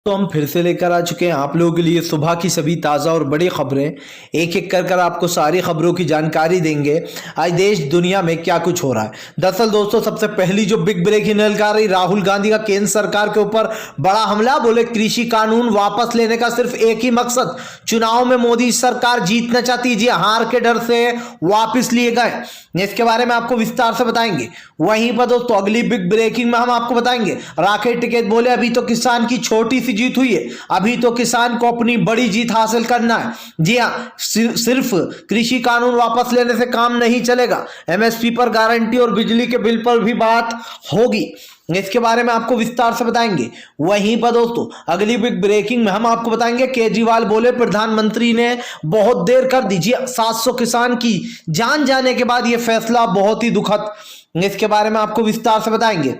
तो हम फिर से लेकर आ चुके हैं आप लोगों के लिए सुबह की सभी ताज़ा और बड़ी खबरें। एक एक कर आपको सारी खबरों की जानकारी देंगे आज देश दुनिया में क्या कुछ हो रहा है। दरअसल दोस्तों, सबसे पहली जो बिग ब्रेकिंग निकल कर रही, राहुल गांधी का केंद्र सरकार के ऊपर बड़ा हमला। बोले कृषि कानून वापस लेने का सिर्फ एक ही मकसद, चुनाव में मोदी सरकार जीतना चाहती है। जी, हार के डर से वापिस लिए गए। इसके बारे में आपको विस्तार से बताएंगे। वहीं पर दोस्तों अगली बिग ब्रेकिंग में हम आपको बताएंगे, राकेश टिकैत बोले अभी तो किसान की छोटी सी जीत हुई है, अभी तो किसान को अपनी बड़ी जीत हासिल करना है। जी हाँ, सिर्फ कृषि कानून वापस लेने से काम नहीं चलेगा, एमएसपी पर गारंटी और बिजली के बिल पर भी बात होगी। इसके बारे में आपको विस्तार से बताएंगे। वहीं पर दोस्तों अगली बिग ब्रेकिंग में हम आपको बताएंगे, केजरीवाल बोले प्रधानमंत्री ने बहुत देर कर दी। 700 किसान की जान जाने के बाद यह फैसला बहुत ही दुखद। इसके बारे में आपको विस्तार से बताएंगे।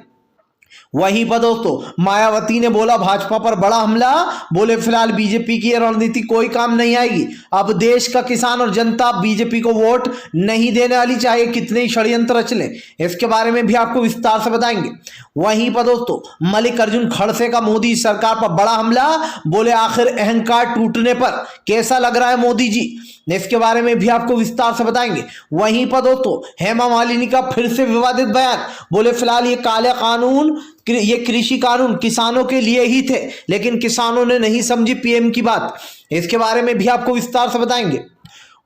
वहीं पर दोस्तों मायावती ने बोला भाजपा पर बड़ा हमला। बोले फिलहाल बीजेपी की रणनीति कोई काम नहीं आएगी, अब देश का किसान और जनता बीजेपी को वोट नहीं देने वाली, चाहे कितने ही षड्यंत्र रच ले। इसके बारे में भी आपको विस्तार से बताएंगे। वहीं पर दोस्तों मल्लिकार्जुन खड़से का मोदी सरकार पर बड़ा हमला। बोले आखिर अहंकार टूटने पर कैसा लग रहा है मोदी जी, इसके बारे में भी आपको विस्तार से बताएंगे। वहीं पर दोस्तों हेमा मालिनी का फिर से विवादित बयान। बोले फिलहाल ये काले कानून, ये कृषि कानून किसानों के लिए ही थे, लेकिन किसानों ने नहीं समझी पीएम की बात। इसके बारे में भी आपको विस्तार से बताएंगे।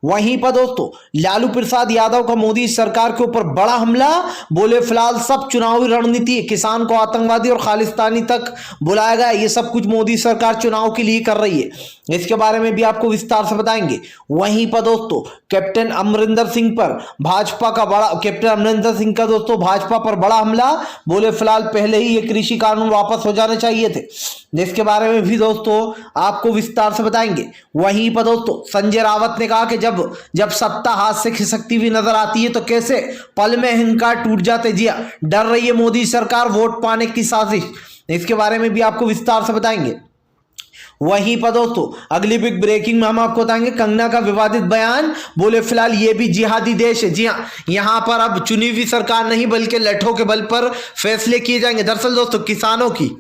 वहीं पर दोस्तों लालू प्रसाद यादव का मोदी सरकार के ऊपर बड़ा हमला। बोले फिलहाल सब चुनावी रणनीति, किसान को आतंकवादी और खालिस्तानी तक बुलाया गया, ये सब कुछ मोदी सरकार चुनाव के लिए कर रही है। इसके बारे में भी आपको विस्तार से बताएंगे। वहीं पर दोस्तों कैप्टन अमरिंदर सिंह पर भाजपा का बड़ा, कैप्टन अमरिंदर सिंह का दोस्तों भाजपा पर बड़ा हमला। बोले फिलहाल पहले ही ये कृषि कानून वापस हो जाने चाहिए थे। इसके बारे में भी दोस्तों आपको विस्तार से बताएंगे। वहीं पर दोस्तों संजय रावत ने कहा कि जब सत्ता हाथ से खिसकती हुई नजर आती है तो कैसे पल में अहंकार टूट जाते। जी, डर रही है मोदी सरकार वोट पाने की साजिश। इसके बारे में भी आपको विस्तार से बताएंगे। वहीं पर दोस्तों अगली बिग ब्रेकिंग में हम आपको बताएंगे कंगना का विवादित बयान। बोले फिलहाल ये भी जिहादी देश है। जी हाँ, यहां पर अब चुनी हुई सरकार नहीं बल्कि लठों के बल पर फैसले किए जाएंगे। दरअसल दोस्तों किसानों की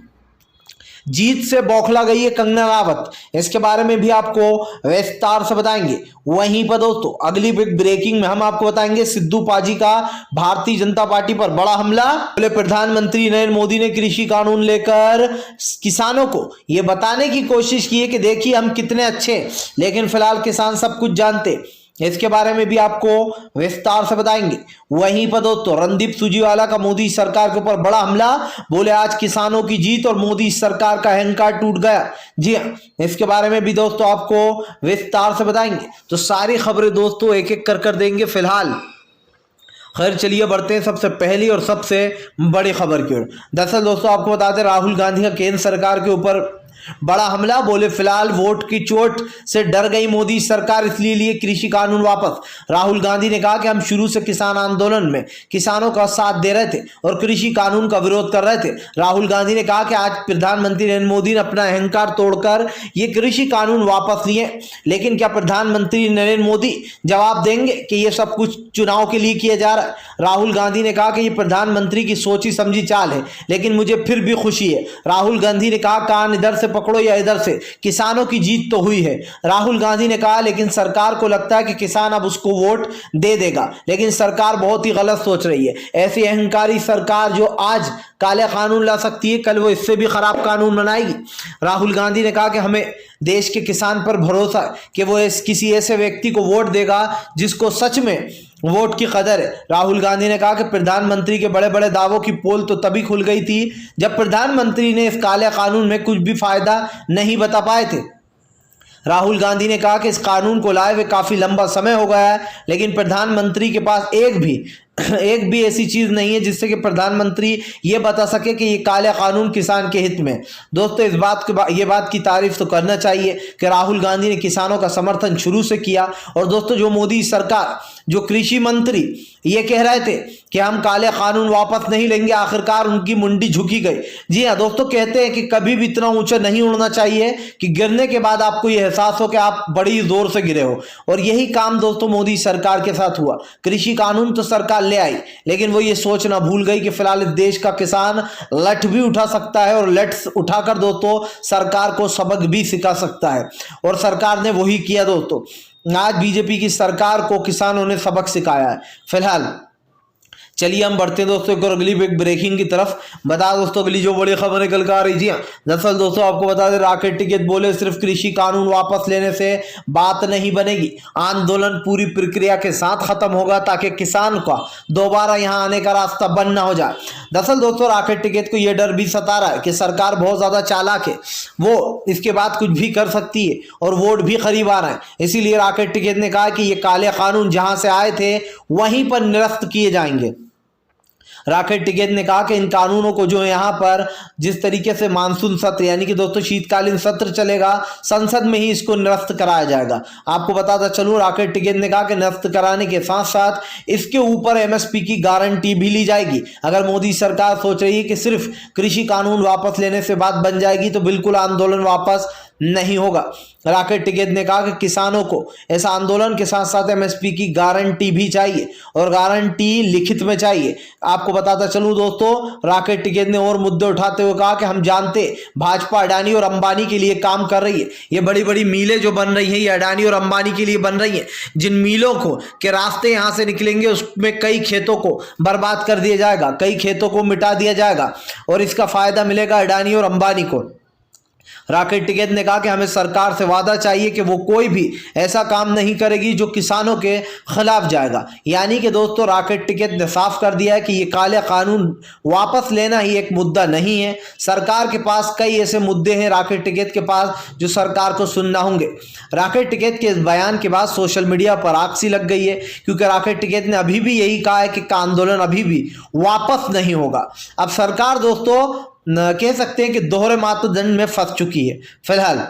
जीत से बौखला गई है कंगना रावत, इसके बारे में भी आपको विस्तार से बताएंगे। वहीं पर दोस्तों अगली बिग ब्रेकिंग में हम आपको बताएंगे सिद्धू पाजी का भारतीय जनता पार्टी पर बड़ा हमला। बोले प्रधानमंत्री नरेंद्र मोदी ने कृषि कानून लेकर किसानों को यह बताने की कोशिश की है कि देखिए हम कितने अच्छे, लेकिन फिलहाल किसान सब कुछ जानते। इसके बारे में भी आपको विस्तार से बताएंगे। वहीं पर दोस्तों रणदीप सुरजेवाला का मोदी सरकार के ऊपर बड़ा हमला। बोले आज किसानों की जीत और मोदी सरकार का अहंकार टूट गया। जी हाँ, इसके बारे में भी दोस्तों आपको विस्तार से बताएंगे। तो सारी खबरें दोस्तों एक एक कर देंगे। फिलहाल खैर चलिए बढ़ते हैं सबसे पहली और सबसे बड़ी खबर की ओर। दरअसल दोस्तों आपको बता दें राहुल गांधी का केंद्र सरकार के ऊपर बड़ा हमला। बोले फिलहाल वोट की चोट से डर गई मोदी सरकार, इसलिए लिए कृषि कानून वापस। राहुल गांधी ने कहा कि हम शुरू से किसान आंदोलन में किसानों का साथ दे रहे थे और कृषि कानून का विरोध कर रहे थे। राहुल गांधी ने कहा कि आज प्रधानमंत्री नरेंद्र मोदी ने अपना अहंकार तोड़कर ये कृषि कानून वापस लिए, लेकिन क्या प्रधानमंत्री नरेंद्र मोदी जवाब देंगे कि ये सब कुछ चुनाव के लिए किया जा रहा है। राहुल गांधी ने कहा कि ये प्रधानमंत्री की सोची समझी चाल है, लेकिन मुझे फिर भी खुशी है। राहुल गांधी ने कहा कान इधर से पकड़ो या इधर से, किसानों की जीत तो हुई है। राहुल गांधी ने कहा लेकिन सरकार को लगता है कि किसान अब उसको वोट दे देगा, लेकिन सरकार बहुत ही गलत सोच रही है। ऐसी अहंकारी सरकार जो आज काले कानून ला सकती है, कल वो इससे भी खराब कानून बनाएगी। राहुल गांधी ने कहा कि हमें देश के किसान पर भरोसा है कि वो किसी ऐसे व्यक्ति को वोट देगा जिसको सच में वोट की कदर है। राहुल गांधी ने कहा कि प्रधानमंत्री के बड़े बड़े दावों की पोल तो तभी खुल गई थी जब प्रधानमंत्री ने इस काले कानून में कुछ भी फायदा नहीं बता पाए थे। राहुल गांधी ने कहा कि इस कानून को लाए हुए काफी लंबा समय हो गया है, लेकिन प्रधानमंत्री के पास एक भी ऐसी चीज नहीं है जिससे कि प्रधानमंत्री ये बता सके कि ये काले कानून किसान के हित में। दोस्तों ये बात की तारीफ तो करना चाहिए कि राहुल गांधी ने किसानों का समर्थन शुरू से किया। और दोस्तों जो मोदी सरकार, जो कृषि मंत्री ये कह रहे थे कि हम काले कानून वापस नहीं लेंगे, आखिरकार उनकी मुंडी झुकी गई। जी हाँ दोस्तों, कहते हैं कि कभी भी इतना ऊंचा नहीं उड़ना चाहिए कि गिरने के बाद आपको यह एहसास हो कि आप बड़ी जोर से गिरे हो, और यही काम दोस्तों मोदी सरकार के साथ हुआ। कृषि कानून तो सरकार ले आई, लेकिन वो ये सोचना भूल गई कि फिलहाल इस देश का किसान लठ भी उठा सकता है और लठ उठाकर दोस्तों सरकार को सबक भी सिखा सकता है। और सरकार ने वही किया दोस्तों। आज बीजेपी की सरकार को किसानों ने सबक सिखाया है। फिलहाल चलिए हम बढ़ते हैं दोस्तों एक और अगली बिग ब्रेकिंग की तरफ। बता दोस्तों अगली जो बड़ी खबर निकल कर आ रही थी, दरअसल दोस्तों आपको बता दें राकेश टिकैत बोले सिर्फ कृषि कानून वापस लेने से बात नहीं बनेगी, आंदोलन पूरी प्रक्रिया के साथ खत्म होगा ताकि किसान का दोबारा यहां आने का रास्ता बंद ना हो जाए। दरअसल दोस्तों राकेश टिकैत को यह डर भी सता रहा है कि सरकार बहुत ज्यादा चालाक है, वो इसके बाद कुछ भी कर सकती है और वोट भी करीब आ रहा है। इसीलिए राकेश टिकैत ने कहा कि ये काले कानून जहां से आए थे वहीं पर निरस्त किए जाएंगे। राकेश टिकैत ने कहा कि इन कानूनों को जो यहाँ पर जिस तरीके से मानसून सत्र यानी कि दोस्तों शीतकालीन सत्र चलेगा, संसद में ही इसको निरस्त कराया जाएगा। आपको बताता चलूं राकेश टिकैत ने कहा कि निरस्त कराने के साथ साथ इसके ऊपर एमएसपी की गारंटी भी ली जाएगी। अगर मोदी सरकार सोच रही है कि सिर्फ कृषि कानून वापस लेने से बात बन जाएगी तो बिल्कुल आंदोलन वापस नहीं होगा। राकेश टिकैत ने कहा कि किसानों को इस आंदोलन के साथ साथ एमएसपी की गारंटी भी चाहिए और गारंटी लिखित में चाहिए। आपको बताता चलूं दोस्तों राकेश टिकैत ने और मुद्दे उठाते हुए कहा कि हम जानते भाजपा अडानी और अंबानी के लिए काम कर रही है। ये बड़ी बड़ी मीलें जो बन रही हैं ये अडानी और अंबानी के लिए बन रही हैं। जिन मीलों को के रास्ते यहां से निकलेंगे उसमें कई खेतों को बर्बाद कर दिया जाएगा, कई खेतों को मिटा दिया जाएगा और इसका फायदा मिलेगा अडानी और अंबानी को। राकेश टिकैत ने कहा कि हमें सरकार से वादा चाहिए कि वो कोई भी ऐसा काम नहीं करेगी जो किसानों के खिलाफ जाएगा। यानी कि दोस्तों राकेश टिकैत ने साफ कर दिया है कि ये काले कानून वापस लेना ही एक मुद्दा नहीं है। सरकार के पास कई ऐसे मुद्दे हैं राकेश टिकैत के पास जो सरकार को सुनना होंगे। राकेश टिकैत के इस बयान के बाद सोशल मीडिया पर आग सी लग गई है, क्योंकि राकेश टिकैत ने अभी भी यही कहा है कि आंदोलन अभी भी वापस नहीं होगा। अब सरकार दोस्तों कह सकते हैं कि दोहरे मापदंड में फंस चुकी है। फिलहाल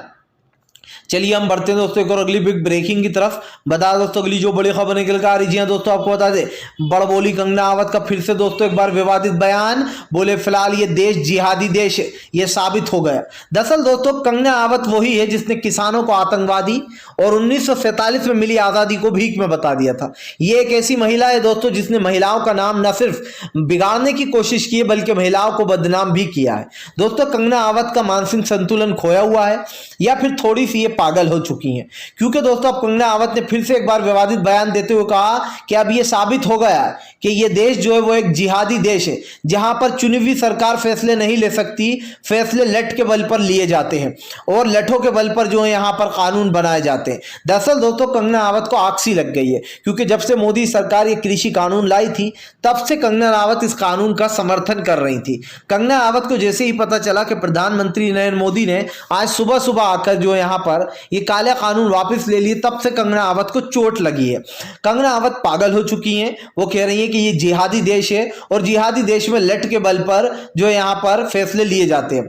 चलिए हम बढ़ते हैं दोस्तों एक और अगली बिग ब्रेकिंग की तरफ। बता दोस्तों अगली जो बड़ी खबर निकल कर आ रही है दोस्तों आपको बता दें बड़बोली कंगना राणावत का फिर से दोस्तों एक बार विवादित बयान। बोले फिलहाल ये देश जिहादी देश है, ये साबित हो गया। दरअसल दोस्तों कंगना राणावत वही है जिसने किसानों को आतंकवादी और 1947 में मिली आजादी को भीख में बता दिया था। ये एक ऐसी महिला है दोस्तों जिसने महिलाओं का नाम न सिर्फ बिगाड़ने की कोशिश की है बल्कि महिलाओं को बदनाम भी किया है। दोस्तों कंगना राणावत का मानसिक संतुलन खोया हुआ है या फिर थोड़ी सी पागल हो चुकी हैं, क्योंकि दोस्तों अब कंगना राणावत ने फिर से एक बार विवादित बयान देते हुए कहा कि अब यह साबित हो गया है कि यह देश जो है वो एक जिहादी देश है जहां पर चुनी हुई सरकार फैसले नहीं ले सकती, फैसले लठ के बल पर लिए जाते हैं और लठों के बल पर जो है यहां पर कानून बनाए जाते हैं। दरअसल दोस्तों कंगना राणावत को आग सी लग गई है, क्योंकि जब से मोदी सरकार ये कृषि कानून लाई थी तब से कंगना राणावत इस कानून का समर्थन कर रही थी। कंगना राणावत को जैसे ही पता चला कि प्रधानमंत्री नरेंद्र मोदी ने आज सुबह सुबह आकर जो यहाँ पर ये काले कानून वापस ले लिए, तब से कंगना राणावत को चोट लगी है। कंगना राणावत पागल हो चुकी हैं। वो कह रही हैं कि ये जिहादी देश है और जिहादी देश में लठ के बल पर जो यहाँ पर फैसले लिए जाते हैं।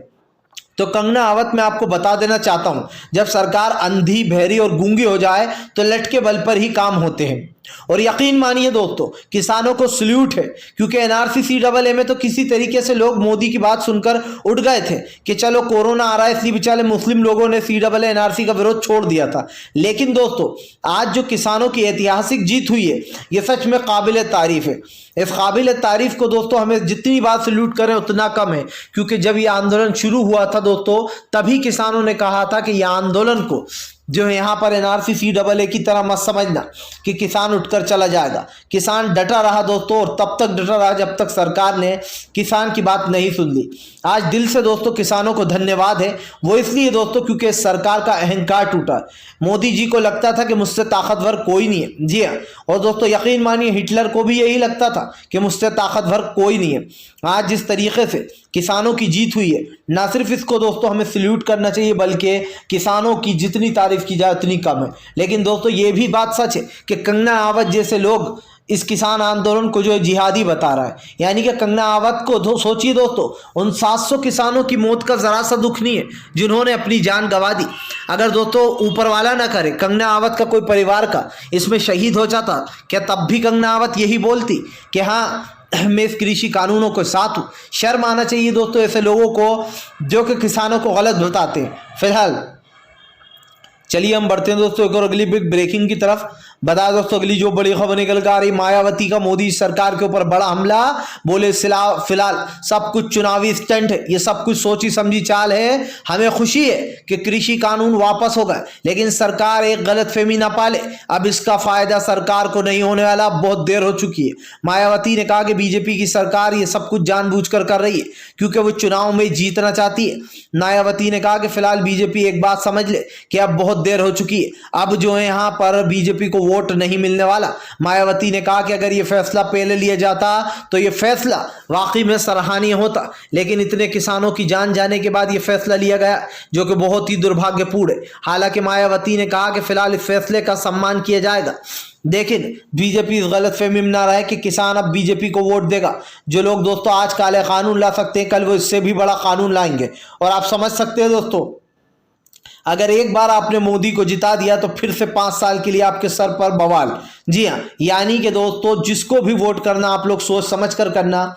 तो कंगना राणावत मैं आपको बता देना चाहता हूं जब सरकार अंधी बहरी और गूंगी हो जाए तो लठ के बल पर ही काम होते हैं। और यकीन मानिए दोस्तों किसानों को सल्यूट है, क्योंकि एनआरसी सीएए में तो किसी तरीके से लोग मोदी की बात सुनकर उठ गए थे कि चलो कोरोना आ रहा है इसलिए बेचारे मुस्लिम लोगों ने सीएए एनआरसी का विरोध छोड़ दिया था। लेकिन दोस्तों आज जो किसानों की ऐतिहासिक जीत हुई है ये सच में काबिल तारीफ है। इस काबिल तारीफ को दोस्तों हमें जितनी बार सल्यूट करें उतना कम है, क्योंकि जब ये आंदोलन शुरू हुआ था दोस्तों तभी किसानों ने कहा था कि यह आंदोलन को जो है यहाँ पर एनआरसी सीएए की तरह मत समझना कि किसान उठकर चला जाएगा। किसान डटा रहा दोस्तों और तब तक डटा रहा जब तक सरकार ने किसान की बात नहीं सुन ली। आज दिल से दोस्तों किसानों को धन्यवाद है, वो इसलिए दोस्तों क्योंकि सरकार का अहंकार टूटा। मोदी जी को लगता था कि मुझसे ताकतवर कोई नहीं है, जी हाँ, और दोस्तों यकीन मानिए हिटलर को भी यही लगता था कि मुझसे ताकतवर कोई नहीं है। आज जिस तरीके से किसानों की जीत हुई है ना सिर्फ इसको दोस्तों हमें सल्यूट करना चाहिए बल्कि किसानों की जितनी तारीफ की जाए उतनी कम है। लेकिन दोस्तों ये भी बात सच है कि कंगना राणावत जैसे लोग इस किसान आंदोलन को जो है जिहादी बता रहा है। यानी कि कंगना राणावत को सोचिए दोस्तों उन 700 किसानों की मौत का जरा सा दुख नहीं है जिन्होंने अपनी जान गंवा दी। अगर दोस्तों ऊपर वाला ना करे कंगना राणावत का कोई परिवार का इसमें शहीद हो जाता, क्या तब भी कंगना राणावत यही बोलती कि हाँ मैं इस कृषि कानूनों के साथ हूँ? शर्म आना चाहिए दोस्तों ऐसे लोगों को जो कि किसानों को गलत बताते हैं। फिलहाल चलिए हम बढ़ते हैं दोस्तों एक और अगली बिग ब्रेकिंग की तरफ। बता दोस्तों अगली जो बड़ी खबर निकल कर आ रही, मायावती का मोदी सरकार के ऊपर बड़ा हमला। बोले फिलहाल सब कुछ चुनावी स्टंट है, ये सब कुछ सोची समझी चाल है। हमें खुशी है कि कृषि कानून वापस हो गए, लेकिन सरकार एक गलतफहमी ना पाले, अब इसका फायदा सरकार को नहीं होने वाला, बहुत देर हो चुकी है। मायावती ने कहा कि बीजेपी की सरकार ये सब कुछ जानबूझकर कर रही है क्योंकि वो चुनाव में जीतना चाहती है। मायावती ने कहा कि फिलहाल बीजेपी एक बात समझ ले कि अब बहुत देर हो चुकी है, अब जो है यहाँ पर बीजेपी को वोट नहीं मिलने वाला। मायावती ने कहा कि अगर ये फैसला पहले लिया जाता तो ये फैसला वाकई में सराहनीय होता, लेकिन इतने किसानों की जान जाने के बाद ये फैसला लिया गया जो कि बहुत ही दुर्भाग्यपूर्ण है। हालांकि मायावती ने कहा कि फिलहाल इस फैसले का सम्मान किया जाएगा, लेकिन बीजेपी इस गलतफहमी में ना रहे कि किसान अब बीजेपी को वोट देगा। जो लोग दोस्तों आज काले कानून ला सकते हैं, कल वो इससे भी बड़ा कानून लाएंगे। और आप समझ सकते हैं दोस्तों, अगर एक बार आपने मोदी को जिता दिया तो फिर से 5 साल के लिए आपके सर पर बवाल। जी हाँ, यानी कि दोस्तों जिसको भी वोट करना आप लोग सोच समझ कर करना।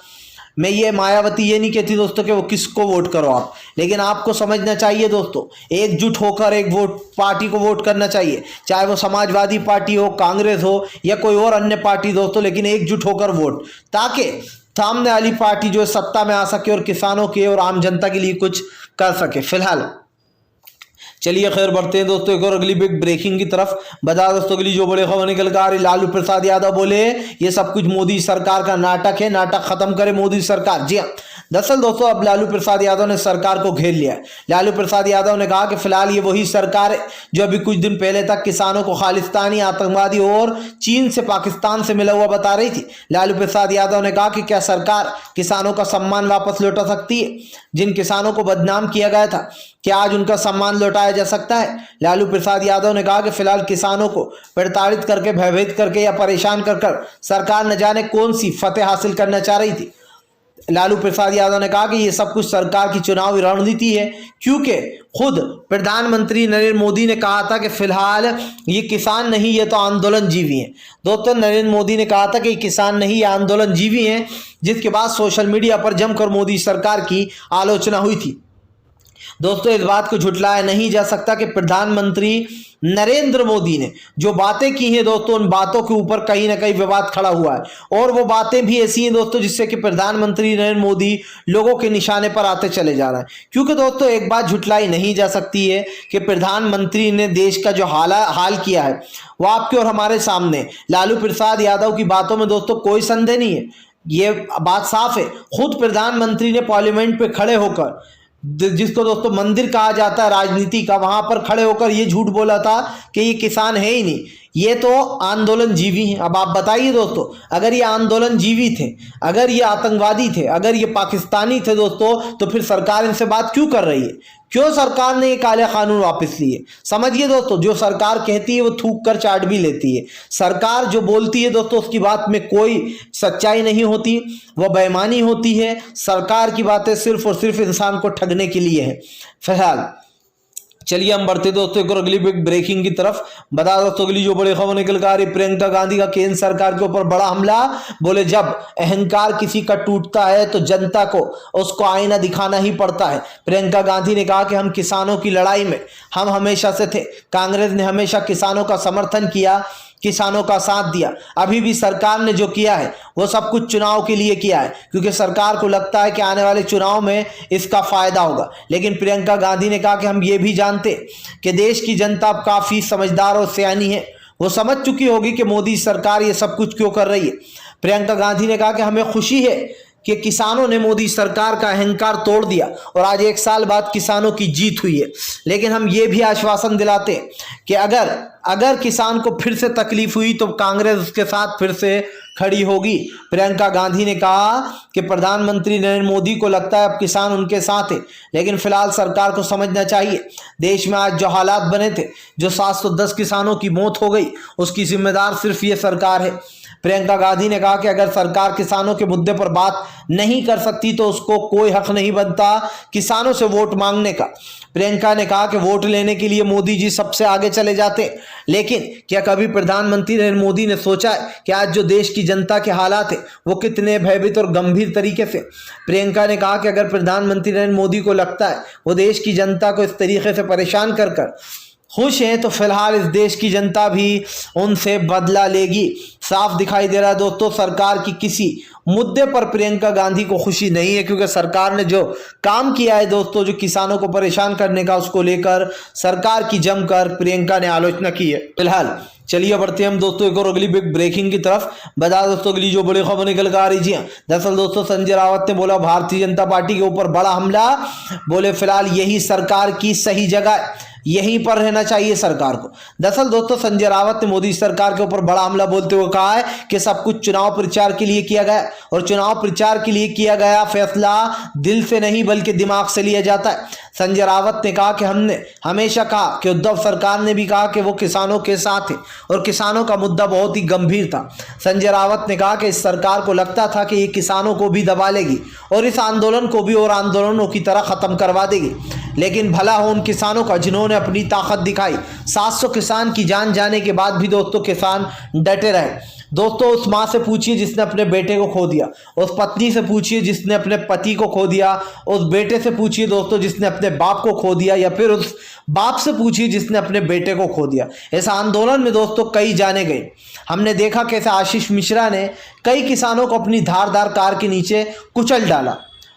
मैं ये मायावती ये नहीं कहती दोस्तों कि वो किसको वोट करो आप, लेकिन आपको समझना चाहिए दोस्तों, एकजुट होकर एक वोट पार्टी को वोट करना चाहिए, चाहे वो समाजवादी पार्टी हो, कांग्रेस हो या कोई और अन्य पार्टी दोस्तों, लेकिन एकजुट होकर वोट, ताकि सामने वाली पार्टी जो सत्ता में आ सके और किसानों के और आम जनता के लिए कुछ कर सके। फिलहाल चलिए खैर बढ़ते हैं दोस्तों एक और अगली बिग ब्रेकिंग की तरफ। बता दोस्तों अगली जो बड़ी खबर निकल कर आ रही, लालू प्रसाद यादव बोले ये सब कुछ मोदी सरकार का नाटक है, नाटक खत्म करे मोदी सरकार। जी हाँ, दरअसल दोस्तों अब लालू प्रसाद यादव ने सरकार को घेर लिया है। लालू प्रसाद यादव ने कहा कि फिलहाल ये वही सरकार है जो अभी कुछ दिन पहले तक किसानों को खालिस्तानी, आतंकवादी और चीन से, पाकिस्तान से मिला हुआ बता रही थी। लालू प्रसाद यादव ने कहा कि क्या सरकार किसानों का सम्मान वापस लौटा सकती है? जिन किसानों को बदनाम किया गया था, क्या आज उनका सम्मान लौटाया जा सकता है? लालू प्रसाद यादव ने कहा कि फिलहाल किसानों को प्रताड़ित करके, भयभीत करके या परेशान कर सरकार न जाने कौन सी फतेह हासिल करना चाह रही थी। लालू प्रसाद यादव ने कहा कि ये सब कुछ सरकार की चुनावी रणनीति है, क्योंकि खुद प्रधानमंत्री नरेंद्र मोदी ने कहा था कि फिलहाल ये किसान नहीं, ये तो आंदोलन जीवी हैं। दोस्तों नरेंद्र मोदी ने कहा था कि किसान नहीं, ये आंदोलन जीवी हैं, जिसके बाद सोशल मीडिया पर जमकर मोदी सरकार की आलोचना हुई थी। दोस्तों इस बात को झुटलाया नहीं जा सकता कि प्रधानमंत्री नरेंद्र मोदी ने जो बातें की हैं दोस्तों, उन बातों के ऊपर कहीं ना कहीं विवाद खड़ा हुआ है, और वो बातें भी ऐसी हैं दोस्तों जिससे कि प्रधानमंत्री नरेंद्र मोदी लोगों के निशाने पर आते चले जा रहे हैं। क्योंकि दोस्तों एक बात झुटलाई नहीं जा सकती है कि प्रधानमंत्री ने देश का जो हाल किया है वो आपके और हमारे सामने। लालू प्रसाद यादव की बातों में दोस्तों कोई संदेह नहीं है, ये बात साफ है। खुद प्रधानमंत्री ने पार्लियामेंट पे खड़े होकर, जिसको दोस्तों मंदिर कहा जाता है राजनीति का, वहां पर खड़े होकर ये झूठ बोला था कि ये किसान है ही नहीं, ये तो आंदोलन जीवी हैं। अब आप बताइए दोस्तों, अगर ये आंदोलन जीवी थे, अगर ये आतंकवादी थे, अगर ये पाकिस्तानी थे दोस्तों, तो फिर सरकार इनसे बात क्यों कर रही है? क्यों सरकार ने ये काले कानून वापस लिए? समझिए दोस्तों, जो सरकार कहती है वो थूक कर चाट भी लेती है। सरकार जो बोलती है दोस्तों उसकी बात में कोई सच्चाई नहीं होती, वह बेईमानी होती है। सरकार की बातें सिर्फ और सिर्फ इंसान को ठगने के लिए है। फिलहाल चलिए हम बढ़ते दोस्तों एक और अगली बिग ब्रेकिंग की तरफ। बता दोस्तों अगली जो बड़ी खबर निकल कर आ रही, प्रियंका गांधी का केंद्र सरकार के ऊपर बड़ा हमला। बोले जब अहंकार किसी का टूटता है तो जनता को उसको आईना दिखाना ही पड़ता है। प्रियंका गांधी ने कहा कि हम किसानों की लड़ाई में हम हमेशा से थे, कांग्रेस ने हमेशा किसानों का समर्थन किया, किसानों का साथ दिया। अभी भी सरकार ने जो किया है वो सब कुछ चुनाव के लिए किया है, क्योंकि सरकार को लगता है कि आने वाले चुनाव में इसका फायदा होगा। लेकिन प्रियंका गांधी ने कहा कि हम ये भी जानते कि देश की जनता काफी समझदार और सियानी है, वो समझ चुकी होगी कि मोदी सरकार ये सब कुछ क्यों कर रही है। प्रियंका गांधी ने कहा कि हमें खुशी है कि किसानों ने मोदी सरकार का अहंकार तोड़ दिया और आज 1 साल बाद किसानों की जीत हुई है। लेकिन हम ये भी आश्वासन दिलाते हैं कि अगर किसान को फिर से तकलीफ हुई तो कांग्रेस उसके साथ फिर से खड़ी होगी। प्रियंका गांधी ने कहा कि प्रधानमंत्री नरेंद्र मोदी को लगता है अब किसान उनके साथ है, लेकिन फिलहाल सरकार को समझना चाहिए देश में आज जो हालात बने थे, जो 710 किसानों की मौत हो गई, उसकी जिम्मेदार सिर्फ ये सरकार है। प्रियंका गांधी ने कहा कि अगर सरकार किसानों के मुद्दे पर बात नहीं कर सकती तो उसको कोई हक नहीं बनता किसानों से वोट मांगने का। प्रियंका ने कहा कि वोट लेने के लिए मोदी जी सबसे आगे चले जाते, लेकिन क्या कभी प्रधानमंत्री नरेंद्र मोदी ने सोचा है कि आज जो देश की जनता के हालात है वो कितने भयभीत और गंभीर तरीके से। प्रियंका ने कहा कि अगर प्रधानमंत्री नरेंद्र मोदी को लगता है वो देश की जनता को इस तरीके से परेशान कर खुश हैं तो फिलहाल इस देश की जनता भी उनसे बदला लेगी। साफ दिखाई दे रहा है दोस्तों सरकार की किसी मुद्दे पर प्रियंका गांधी को खुशी नहीं है, क्योंकि सरकार ने जो काम किया है दोस्तों, जो किसानों को परेशान करने का, उसको लेकर सरकार की जमकर प्रियंका ने आलोचना की है। फिलहाल चलिए बढ़ते हम दोस्तों एक और अगली बिग ब्रेकिंग की तरफ। बता दोस्तों अगली जो बड़ी खबर निकल कर आ रही है, दरअसल दोस्तों संजय रावत ने बोला भारतीय जनता पार्टी के ऊपर बड़ा हमला। बोले फिलहाल यही सरकार की सही जगह है, यहीं पर रहना चाहिए सरकार को। दरअसल दोस्तों संजय रावत ने मोदी सरकार के ऊपर बड़ा हमला बोलते हुए कहा है कि सब कुछ चुनाव प्रचार के लिए किया गया, और चुनाव प्रचार के लिए किया गया फैसला दिल से नहीं बल्कि दिमाग से लिया जाता है। संजय रावत ने कहा कि हमने हमेशा कहा कि उद्धव सरकार ने भी कहा कि वो किसानों के साथ है और किसानों का मुद्दा बहुत ही गंभीर था। संजय रावत ने कहा कि इस सरकार को लगता था कि ये किसानों को भी दबा लेगी और इस आंदोलन को भी और आंदोलनों की तरह खत्म करवा देगी, लेकिन भला हो उन किसानों का जिन्होंने अपनी ताकत दिखाई। 700 किसान की जान जाने के बाद भी दोस्तों किसान डटे रहे। दोस्तों उस माँ से पूछिए जिसने अपने बेटे को खो दिया, उस पत्नी से पूछिए जिसने अपने पति को खो दिया, उस बेटे से पूछिए दोस्तों जिसने अपने बाप को खो दिया, या फिर उस बाप से पूछिए जिसने अपने बेटे को खो दिया। इस आंदोलन में दोस्तों कई जाने गए। हमने देखा कैसे आशीष मिश्रा ने कई किसानों को अपनी धारदार कार के नीचे कुचल डाला,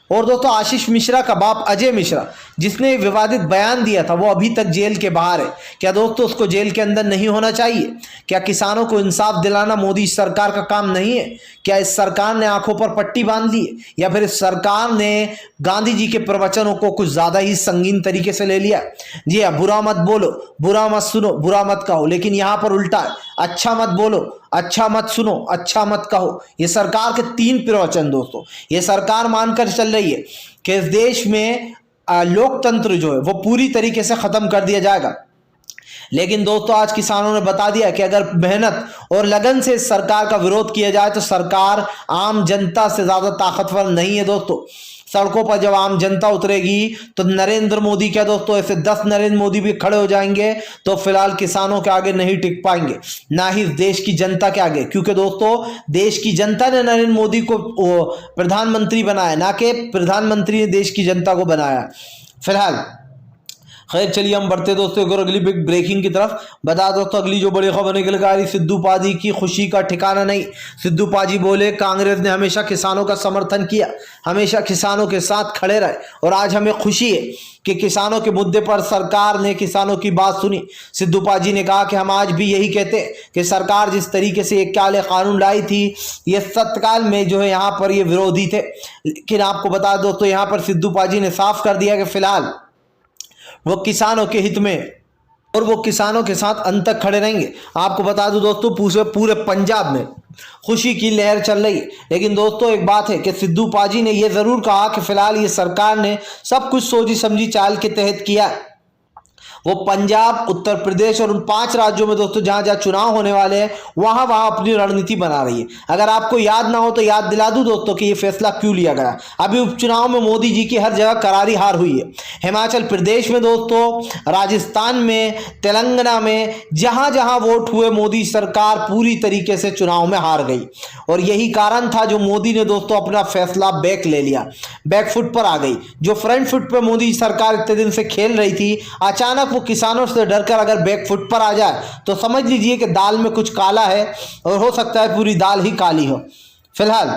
और दोस्तों आशीष मिश्रा का बाप अजय मिश्रा जिसने विवादित बयान दिया था वो अभी तक जेल के बाहर है। क्या दोस्तों उसको जेल के अंदर नहीं होना चाहिए? क्या किसानों को इंसाफ दिलाना मोदी सरकार का काम नहीं है? क्या इस सरकार ने आंखों पर पट्टी बांध ली है, या फिर इस सरकार ने गांधी जी के प्रवचनों को कुछ ज्यादा ही संगीन तरीके से ले लिया? जी हाँ, बुरा मत बोलो, बुरा मत सुनो, बुरा मत कहो, लेकिन यहाँ पर उल्टा है, अच्छा मत बोलो, अच्छा मत सुनो, अच्छा मत कहो। ये सरकार के 3 प्रवचन दोस्तों। ये सरकार मानकर चल रही है कि इस देश में लोकतंत्र जो है वो पूरी तरीके से खत्म कर दिया जाएगा, लेकिन दोस्तों आज किसानों ने बता दिया कि अगर मेहनत और लगन से इस सरकार का विरोध किया जाए तो सरकार आम जनता से ज्यादा ताकतवर नहीं है दोस्तों। सड़कों पर जब आम जनता उतरेगी तो नरेंद्र मोदी क्या दोस्तों ऐसे 10 नरेंद्र मोदी भी खड़े हो जाएंगे तो फिलहाल किसानों के आगे नहीं टिक पाएंगे, ना ही देश की जनता के आगे, क्योंकि दोस्तों देश की जनता ने नरेंद्र मोदी को प्रधानमंत्री बनाया, ना कि प्रधानमंत्री ने देश की जनता को बनाया। फिलहाल खैर चलिए हम बढ़ते दोस्तों एक और अगली बिग ब्रेकिंग की तरफ। बता दोस्तों अगली जो बड़ी खबर निकल कर आ रही, सिद्धू पाजी की खुशी का ठिकाना नहीं। सिद्धू पाजी बोले कांग्रेस ने हमेशा किसानों का समर्थन किया, हमेशा किसानों के साथ खड़े रहे, और आज हमें खुशी है कि किसानों के मुद्दे पर सरकार ने किसानों की बात सुनी। सिद्धू पाजी ने कहा कि हम आज भी यही कहते हैं कि सरकार जिस तरीके से एक काले कानून लाई थी ये सत्काल में जो है यहाँ पर ये विरोधी थे, लेकिन आपको बता दोस्तों यहाँ पर सिद्धू पाजी ने साफ कर दिया कि फिलहाल वो किसानों के हित में और वो किसानों के साथ अंत तक खड़े रहेंगे। आपको बता दूं दोस्तों पूरे पंजाब में खुशी की लहर चल रही है, लेकिन दोस्तों एक बात है कि सिद्धू पाजी ने यह जरूर कहा कि फिलहाल ये सरकार ने सब कुछ सोची समझी चाल के तहत किया है। वो पंजाब, उत्तर प्रदेश और उन 5 राज्यों में दोस्तों जहां जहां चुनाव होने वाले हैं वहां अपनी रणनीति बना रही है। अगर आपको याद ना हो तो याद दिला दूं दोस्तों कि ये फैसला क्यों लिया गया। अभी उपचुनाव में मोदी जी की हर जगह करारी हार हुई है। हिमाचल प्रदेश में दोस्तों, राजस्थान में, तेलंगाना में, जहां जहां वोट हुए मोदी सरकार पूरी तरीके से चुनाव में हार गई, और यही कारण था जो मोदी ने दोस्तों अपना फैसला बैक ले लिया, बैकफुट पर आ गई। जो फ्रंट फुट पर मोदी सरकार इतने दिन से खेल रही थी, अचानक वो किसानों से डरकर अगर बैकफुट पर आ जाए तो समझ लीजिए कि दाल में कुछ काला है, और हो सकता है पूरी दाल ही काली हो। फिलहाल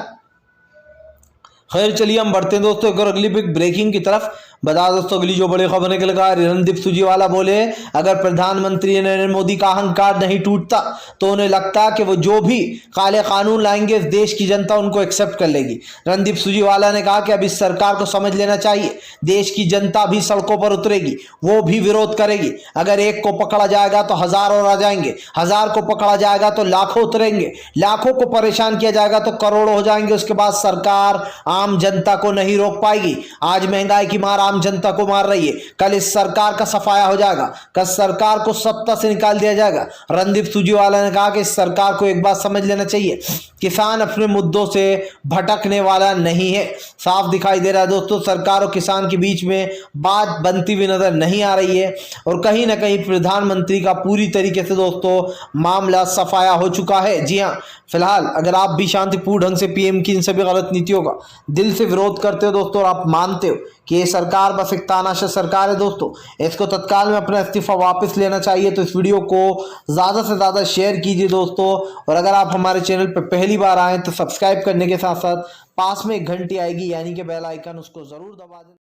खैर चलिए हम बढ़ते हैं दोस्तों एक और अगली बिग ब्रेकिंग की तरफ। बता दोस्तों अगली जो बड़ी खबर निकल कर रणदीप सुरजेवाला बोले अगर प्रधानमंत्री नरेंद्र मोदी का अहंकार नहीं टूटता तो उन्हें लगता कि वो जो भी काले कानून लाएंगे इस देश की जनता उनको एक्सेप्ट कर लेगी। रणदीप सुरजेवाला ने कहा कि अब इस सरकार को समझ लेना चाहिए, देश की जनता भी सड़कों पर उतरेगी, वो भी विरोध करेगी। अगर एक को पकड़ा जाएगा तो 1000 और आ जाएंगे, 1000 को पकड़ा जाएगा तो लाखों उतरेंगे, लाखों को परेशान किया जाएगा तो करोड़ों हो जाएंगे। उसके बाद सरकार आम जनता को नहीं रोक पाएगी। आज महंगाई की मार जनता को मार रही है, कल इस सरकार का सफाया हो जाएगा, कल सरकार को सत्ता से निकाल दिया जाएगा। रणदीप सुरजेवाला ने कहा कि इस सरकार को एक बात समझ लेना चाहिए, किसान अपने मुद्दों से भटकने वाला नहीं है। साफ दिखाई दे रहा है दोस्तों सरकार और किसान के बीच में बात बनती हुई नजर नहीं आ रही है, और कहीं ना कहीं प्रधानमंत्री का पूरी तरीके से दोस्तों मामला सफाया हो चुका है। जी हाँ, फिलहाल अगर आप भी शांतिपूर्ण ढंग से पीएम की इन सभी गलत नीतियों का दिल से विरोध करते हो दोस्तों और आप मानते हो कि ये सरकार सरकार बस एक तानाशाह सरकार है दोस्तों, इसको तत्काल में अपना इस्तीफा वापस लेना चाहिए। तो इस वीडियो को ज़्यादा से ज़्यादा शेयर कीजिए दोस्तों, और अगर आप हमारे चैनल पर पहली बार आएँ तो सब्सक्राइब करने के साथ साथ पास में एक घंटी आएगी यानी कि बेल आइकन, उसको ज़रूर दबा दें।